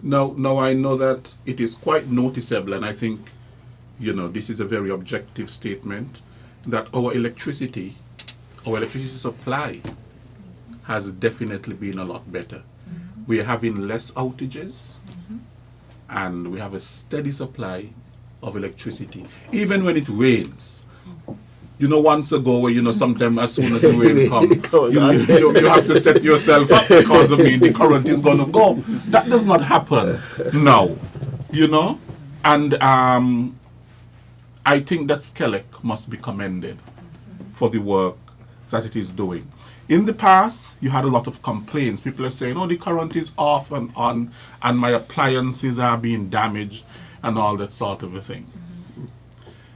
Now I know that it is quite noticeable, and I think, this is a very objective statement, that our electricity supply has definitely been a lot better. We are having less outages, and we have a steady supply of electricity, even when it rains. Once ago, where sometimes as soon as the rain comes, you have to set yourself up because the current is going to go. That does not happen now, and I think that SKELEC must be commended for the work that it is doing. In the past, you had a lot of complaints. People are saying, the current is off and on, and my appliances are being damaged, and all that sort of a thing.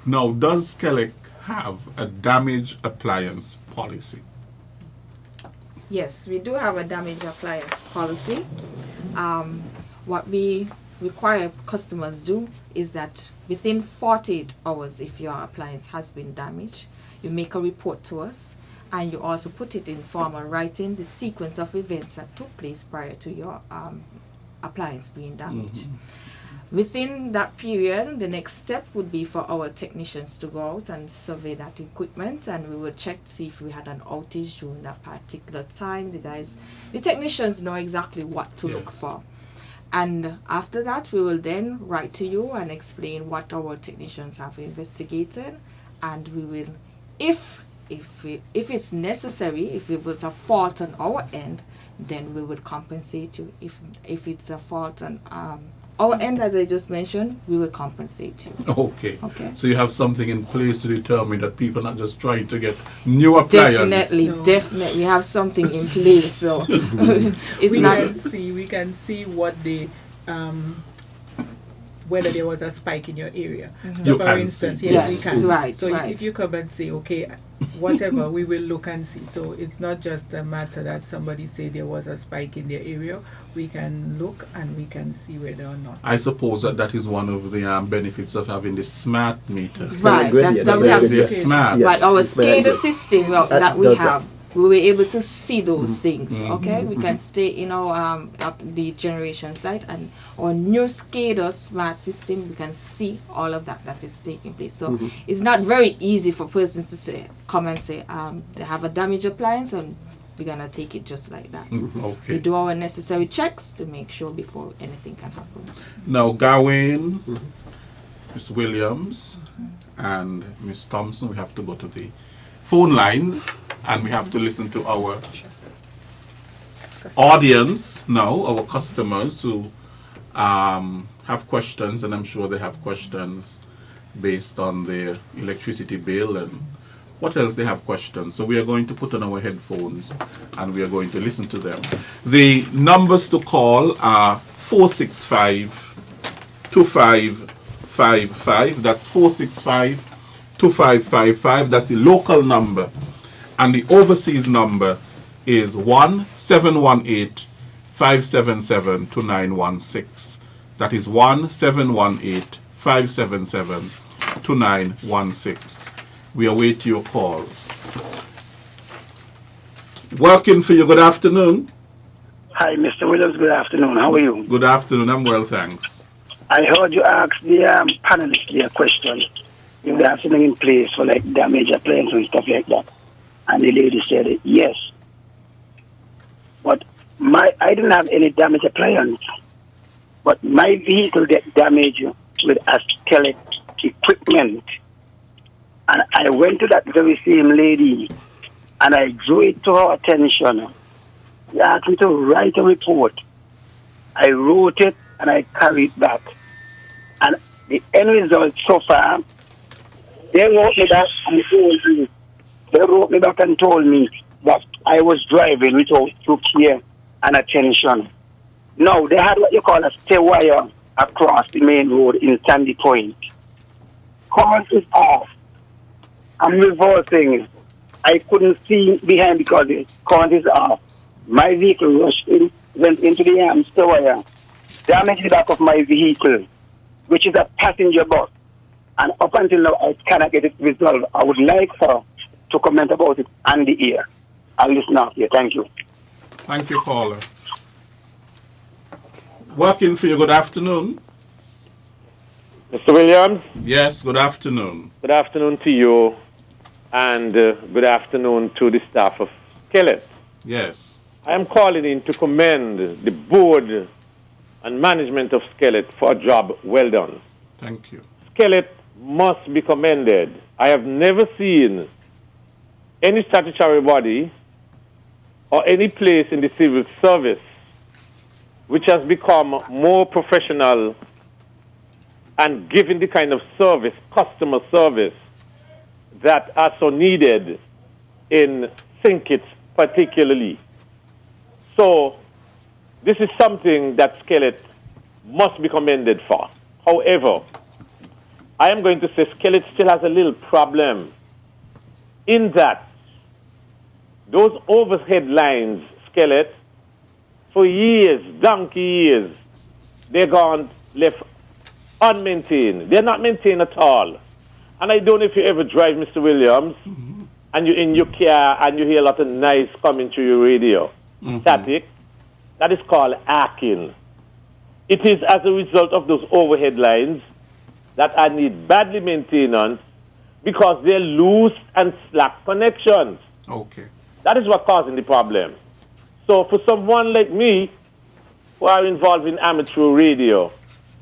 Now, does SKELEC have a damaged appliance policy? Yes, we do have a damaged appliance policy. What we require customers do is that within 48 hours, if your appliance has been damaged, you make a report to us, and you also put it in formal writing, the sequence of events that took place prior to your appliance being damaged. Within that period, the next step would be for our technicians to go out and survey that equipment, and we will check to see if we had an outage during that particular time. The technicians know exactly what to look for. And after that, we will then write to you and explain what our technicians have investigated, and we will, if it's necessary, if it was a fault on our end, then we will compensate you. If it's a fault on our end, as I just mentioned, we will compensate you. Okay. So you have something in place to determine that people are not just trying to get new appliances. Definitely, we have something in place. So we can see what the whether there was a spike in your area. So for instance, yes, we can. Right, so if you come and say, okay, whatever, we will look and see. So it's not just a matter that somebody say there was a spike in their area. We can look and we can see whether or not. I suppose that is one of the benefits of having the smart meters. Right, that's what we have. Smart. Right, our SCADA system that we have, we were able to see those things. Okay, we can stay in our the generation site, and our new SCADA smart system, we can see all of that is taking place. So it's not very easy for persons to come and say they have a damaged appliance, and we're gonna take it just like that. Okay. We do our necessary checks to make sure before anything can happen. Now, Gawain, Ms. Williams, and Ms. Thompson, we have to go to the phone lines, and we have to listen to our audience now, our customers who have questions, and I'm sure they have questions based on their electricity bill and what else they have questions. So we are going to put on our headphones and we are going to listen to them. The numbers to call are 465-2555. That's 465-2555. That's the local number. And the overseas number is 1-718-577-2916. That is 1-718-577-2916. We await your calls. Working for you, good afternoon. Hi, Mr. Williams, good afternoon. How are you? Good afternoon, I'm well, thanks. I heard you ask the panelists a question. If they have something in place for like damaged appliances and stuff like that. And the lady said, yes. But I didn't have any damaged appliance. But my vehicle get damaged with a SKELEC equipment. And I went to that very same lady and I drew it to her attention. She asked me to write a report. I wrote it and I carried it back. And the end result so far, they wrote me back and told me, that I was driving without due care and attention. No, they had what you call a stay wire across the main road in Sandy Point. Current is off. I'm reversing. I couldn't see behind because the current is off. My vehicle rushed in, went into the stay wire, damaged the back of my vehicle, which is a passenger bus. And up until now, I cannot get it resolved. I would like her to comment about it on the air. I'll listen out here. Thank you. Thank you, caller. Working for you, good afternoon. Mr. Williams, Yes, good afternoon. good afternoon to you, and good afternoon to the staff of SKELEC. Yes. I am calling in to commend the board and management of SKELEC for a job well done. Thank you. SKELEC must be commended. I have never seen any statutory body or any place in the civil service which has become more professional and giving the kind of service, customer service, that are so needed in St. particularly. So this is something that SKELEC must be commended for. However, I am going to say SKELEC still has a little problem in that those overhead lines, SKELEC, for years, donkey years, they're gone left unmaintained. They're not maintained at all. And I don't know if you ever drive, Mr. Williams, and you're in your car and you hear a lot of noise coming through your radio, static. That is called arcing. It is as a result of those overhead lines that I need badly maintenance because they're loose and slack connections. Okay. That is what causing the problem. So for someone like me, who are involved in amateur radio,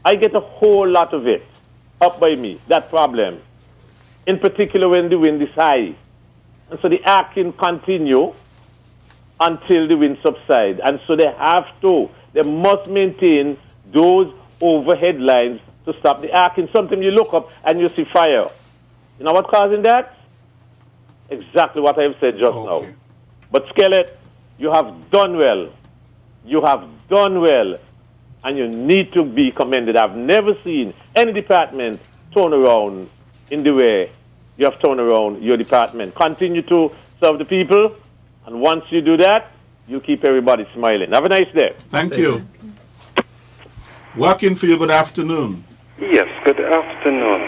I get a whole lot of it up by me, that problem. In particular when the wind is high. And so the arcing continue until the wind subsides. And so they must maintain those overhead lines to stop the arcing. Sometimes you look up and you see fire. You know what's causing that? Exactly what I have said just now. But SKELEC, you have done well. You have done well. And you need to be commended. I've never seen any department turn around in the way you have turned around your department. Continue to serve the people. And once you do that, you keep everybody smiling. Have a nice day. Thank you. Working for you, good afternoon. Yes, good afternoon.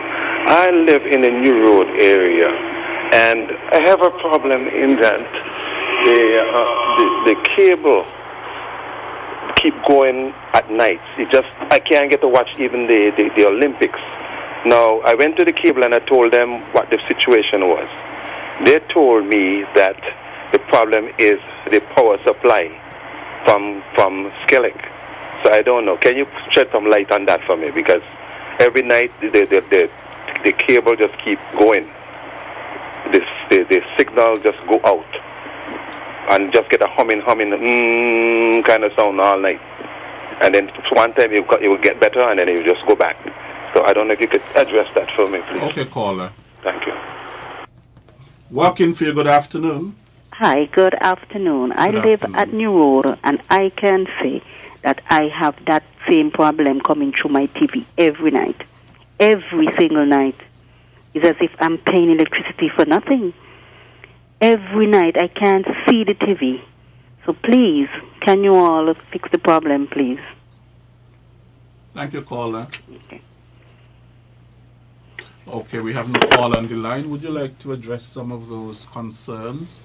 I live in a New Road area, and I have a problem in that the cable keep going at night. I can't get to watch even the Olympics. Now, I went to the cable and I told them what the situation was. They told me that the problem is the power supply from SKELEC. So I don't know. Can you shed some light on that for me? Because every night the cable just keep going. The signal just go out and just get a humming kind of sound all night. And then one time it will get better and then it will just go back. So I don't know if you could address that for me, please. Okay, caller. Thank you. Working for you, good afternoon. Hi, good afternoon. I live at New Road, and I can say that I have that same problem coming through my TV every night. Every single night. It's as if I'm paying electricity for nothing. Every night I can't see the TV. So please, can you all fix the problem, please? Thank you, caller. Okay. Okay, we have no call on the line. Would you like to address some of those concerns?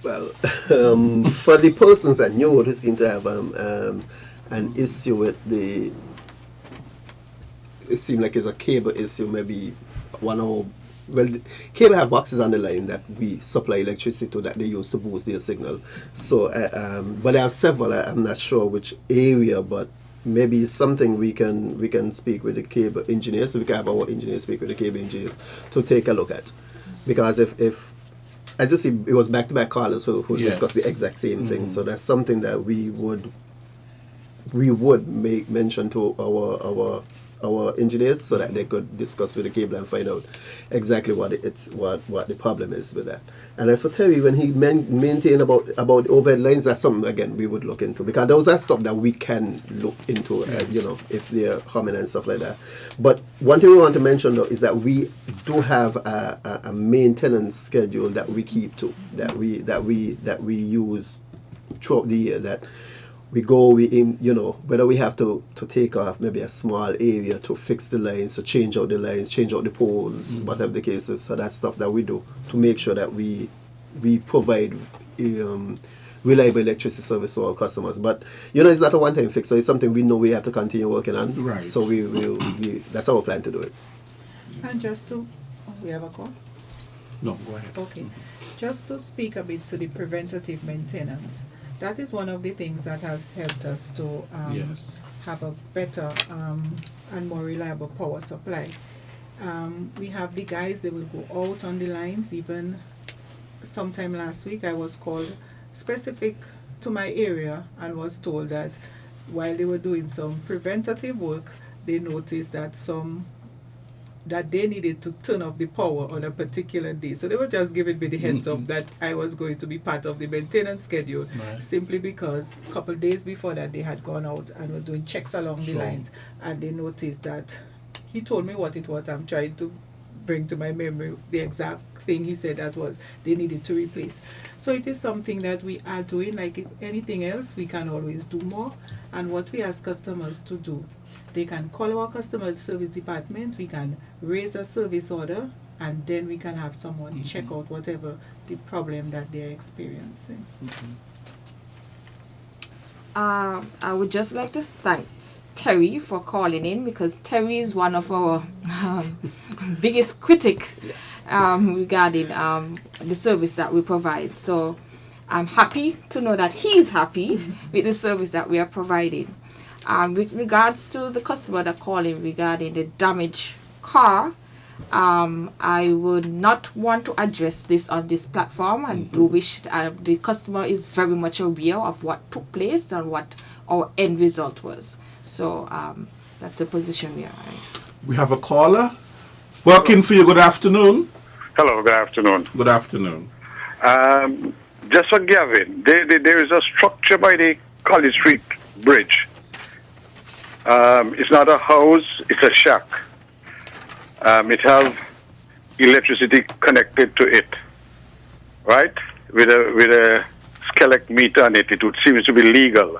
Well, for the persons at New Road who seem to have an issue with it seems like it's a cable issue, maybe the cable have boxes on the line that we supply electricity to that they use to boost their signal. So, but I have several. I'm not sure which area, but maybe something we can speak with the cable engineers. So we can have our engineers speak with the cable engineers to take a look at, because if as I see, it was back-to-back callers who discussed the exact same thing. So that's something that we would make mention to our engineers so that they could discuss with the cable and find out exactly what the problem is with that. And as for Terry, when he maintained about overhead lines, that's something again we would look into, because those are stuff that we can look into, if they're humming and stuff like that. But one thing we want to mention though is that we do have a maintenance schedule that we keep to, that we use throughout the year, that we go, whether we have to take off maybe a small area to fix the lines, to change out the lines, change out the poles, whatever the case is. So that's stuff that we do to make sure that we provide reliable electricity service to all customers. But it's not a one-time fix, so it's something we know we have to continue working on. Right. So we that's our plan to do it. And just to, we have a call? No, go ahead. Okay. Just to speak a bit to the preventative maintenance, that is one of the things that has helped us to Yes. have a better and more reliable power supply. We have the guys, they will go out on the lines. Even sometime last week, I was called specific to my area and was told that while they were doing some preventative work, they noticed that they needed to turn off the power on a particular day. So they were just giving me the heads up that I was going to be part of the maintenance schedule, simply because a couple days before that they had gone out and were doing checks along the lines, and they noticed that he told me what it was. I'm trying to bring to my memory the exact thing he said that was they needed to replace. So it is something that we are doing. Like anything else, we can always do more. And what we ask customers to do, they can call our customer service department, we can raise a service order, and then we can have someone check out whatever the problem that they're experiencing. I would just like to thank Terry for calling in, because Terry is one of our biggest critic regarding the service that we provide. So I'm happy to know that he is happy with the service that we are providing. With regards to the customer that called in regarding the damaged car, I would not want to address this on this platform, and do wish the customer is very much aware of what took place and what our end result was. So that's the position we are in. We have a caller. Working for you. Good afternoon. Hello, good afternoon. Good afternoon. Just for Gavin, there is a structure by the College Street Bridge. It's not a house, it's a shack. It has electricity connected to it, right? With a SKELEC meter on it. It would seem to be legal,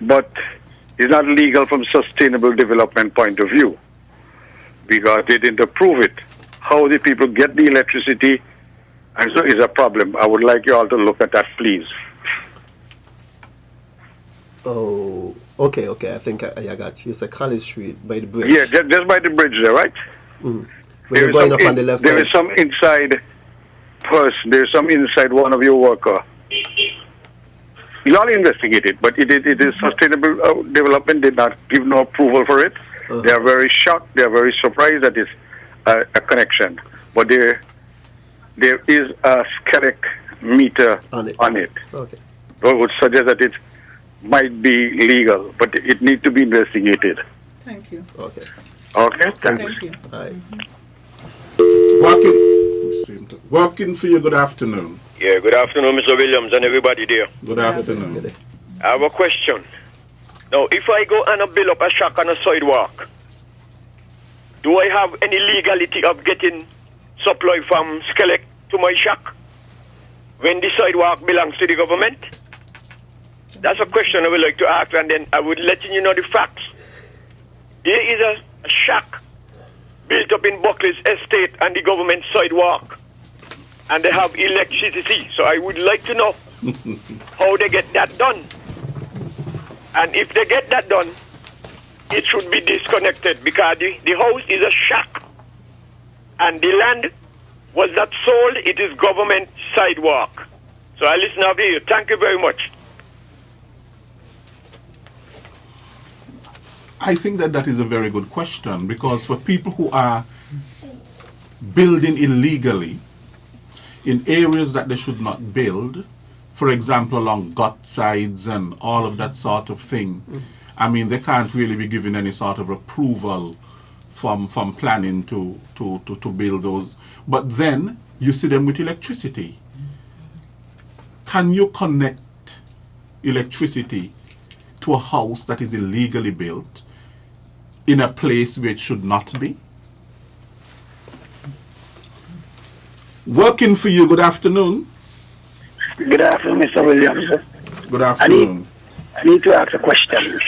but it's not legal from sustainable development point of view, because they didn't approve it. How the people get the electricity, and so is a problem. I would like you all to look at that, please. Oh, okay. I think I got you. It's a College Street by the bridge. Yeah, just by the bridge there, right? When you're going up on the left side. There is some inside person. There is some inside one of your worker. You all investigate it, but it is sustainable development did not give no approval for it. They are very shocked. They are very surprised that it's a connection. But there is a SKELEC meter on it. Okay. So I would suggest that it might be legal, but it needs to be investigated. Thank you. Okay. Okay? Thank you. All right. Working for you. Good afternoon. Yeah, good afternoon, Mr. Williams and everybody there. Good afternoon. I have a question. Now, if I go and build up a shack on a sidewalk, do I have any legality of getting supply from SKELEC to my shack when the sidewalk belongs to the government? That's a question I would like to ask, and then I would let you know the facts. There is a shack built up in Buckley's estate and the government sidewalk, and they have electricity. So I would like to know how they get that done. And if they get that done, it should be disconnected, because the house is a shack and the land was not sold. It is government sidewalk. So I listen up here. Thank you very much. I think that is a very good question, because for people who are building illegally in areas that they should not build, for example, along gut sides and all of that sort of thing, I mean, they can't really be given any sort of approval from planning to build those. But then you see them with electricity. Can you connect electricity to a house that is illegally built in a place where it should not be? Working for you. Good afternoon. Good afternoon, Mr. Williams. Good afternoon. I need to ask a question.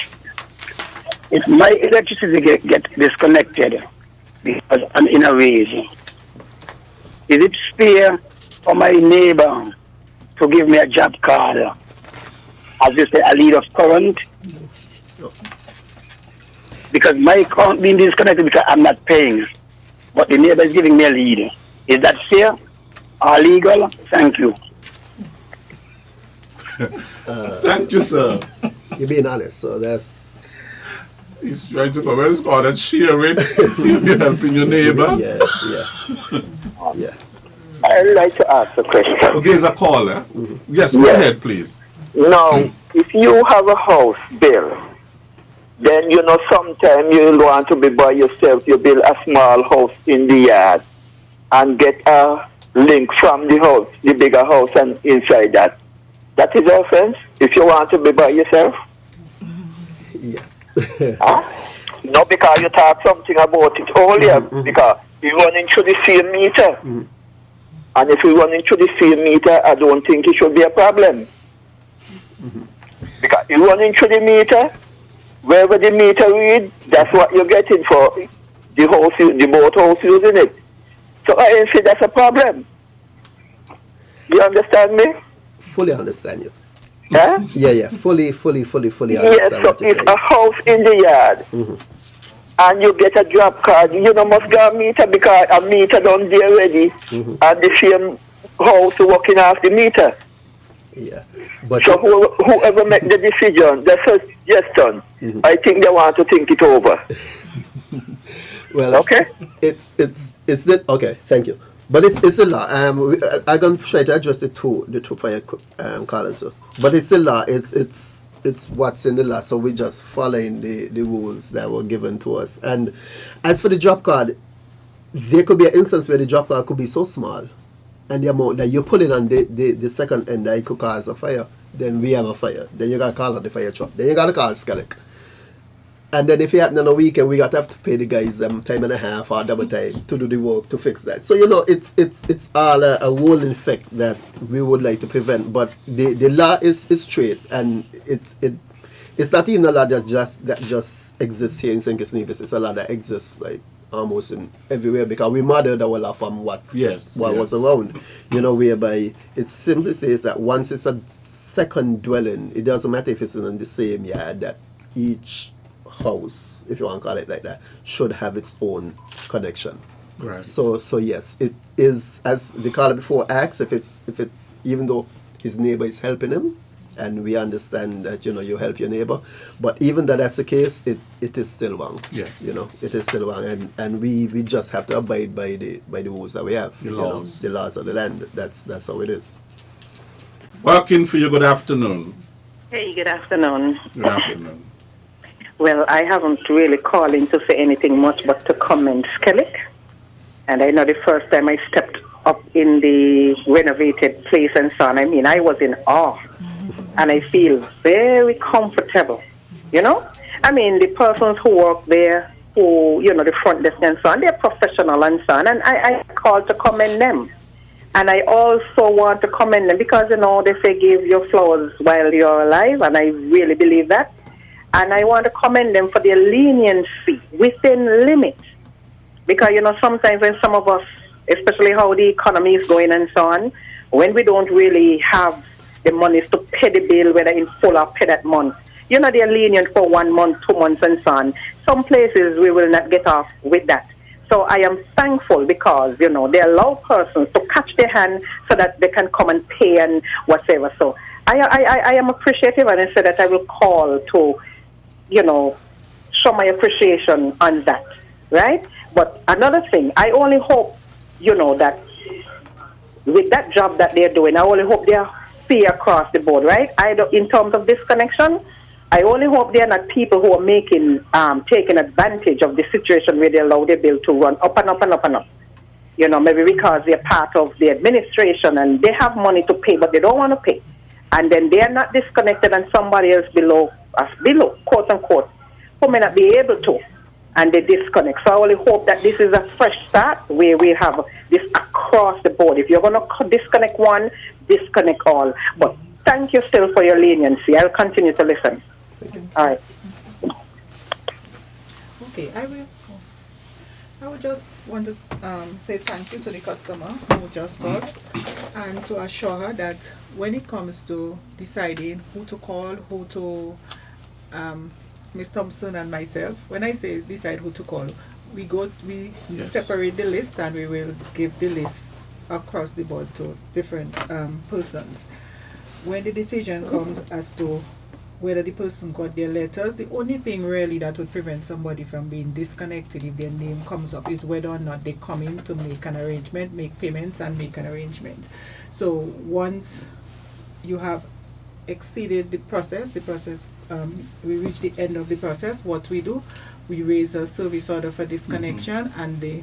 If my electricity get disconnected because I'm in a race, is it fair for my neighbor to give me a job card as you say, a lead of current. Because my account being disconnected because I'm not paying. But the neighbor is giving me a lead. Is that fair or legal? Thank you. Thank you, sir. You're being honest, so that's... He's trying to come and it's called and share it. You're helping your neighbor. Yeah. I'd like to ask a question. Okay, there's a caller. Yes, go ahead, please. Now, if you have a house bill, then sometimes you want to be by yourself, you build a small house in the yard and get a link from the house, the bigger house, and inside that. That is offense if you want to be by yourself? Yes. No, because you talk something about it earlier, because you run into the same meter. And if you run into the same meter, I don't think it should be a problem. Because you run into the meter, wherever the meter read, that's what you're getting for the house, the boat house using it. So I ain't say that's a problem. You understand me? Fully understand you. Huh? Yeah. Fully understand yes, so what you're it's saying. a house in the yard. And you get a drop card. You must get a meter because a meter done there already. And the same house working off the meter. Yeah. But so whoever make the decision, the suggestion, I think they want to think it over. Well, okay. It's the okay. Thank you. But it's the law. I'm gonna try to address the two fire callers. But it's the law. It's what's in the law. So we're just following the rules that were given to us. And as for the drop card, there could be an instance where the drop card could be so small, and the amount that you put in on the second end that it could cause a fire. Then we have a fire. Then you gotta call on the fire truck. Then you gotta call SKELEC. And then if it happen on a weekend, we got to have to pay the guys time and a half or double time to do the work to fix that. So it's all a rolling effect that we would like to prevent. But the law is straight, and it's not even a law that just exists here in St. Kitts Nevis. It's a law that exists like almost in everywhere because we modeled our law from what was around. Whereby it simply says that once it's a second dwelling, it doesn't matter if it's in the same yard, that each house, if you want to call it like that, should have its own connection. Right. So yes, it is, as the caller before asked, if it's even though his neighbor is helping him, and we understand that you help your neighbor, but even that's the case, it is still wrong. Yes. It is still wrong, and we just have to abide by the rules that we have. The laws. The laws of the land. That's how it is. Working for you. Good afternoon. Hey, good afternoon. Good afternoon. Well, I haven't really called in to say anything much but to commend SKELEC. And I know the first time I stepped up in the renovated place and so on, I was in awe. And I feel very comfortable, the persons who work there, who, the front desk and so on, they're professional and so on. And I call to commend them. And I also want to commend them because, they say give your flowers while you're alive, and I really believe that. And I want to commend them for their leniency within limits. Because, sometimes when some of us, especially how the economy is going and so on, when we don't really have the money to pay the bill, whether in full or pay that month, they're lenient for 1 month, 2 months and so on. Some places we will not get off with that. So I am thankful because, they allow persons to catch their hand so that they can come and pay and whatever. So I am appreciative, and I said that I will call to, show my appreciation on that, right? But another thing, I only hope, that with that job that they're doing, I only hope they're fair across the board, right? In terms of disconnection, I only hope they're not people who are taking advantage of the situation where they allow their bill to run up and up and up and up. Maybe because they're part of the administration and they have money to pay, but they don't want to pay. And then they are not disconnected and somebody else below, quote unquote, who may not be able to, and they disconnect. So I only hope that this is a fresh start where we have this across the board. If you're going to disconnect one, disconnect all. But thank you still for your leniency. I'll continue to listen. All right. Okay, I will. I would just want to say thank you to the customer who just called, and to assure her that when it comes to deciding who to call, who to, Ms. Thompson and myself, when I say decide who to call, we Yes. separate the list, and we will give the list across the board to different persons. When the decision comes as to whether the person got their letters, the only thing really that would prevent somebody from being disconnected if their name comes up is whether or not they come in to make an arrangement, make payments and make an arrangement. So once you have exceeded the process, we reach the end of the process, what we do, we raise a service order for disconnection, and the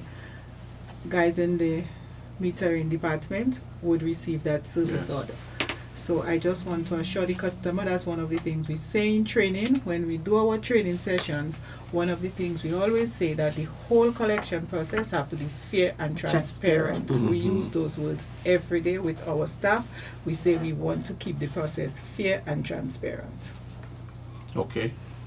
guys in the metering department would receive that service order. So I just want to assure the customer that's one of the things we say in training. When we do our training sessions, one of the things we always say that the whole collection process have to be fair and transparent. We use those words every day with our staff. We say we want to keep the process fair and transparent. Okay.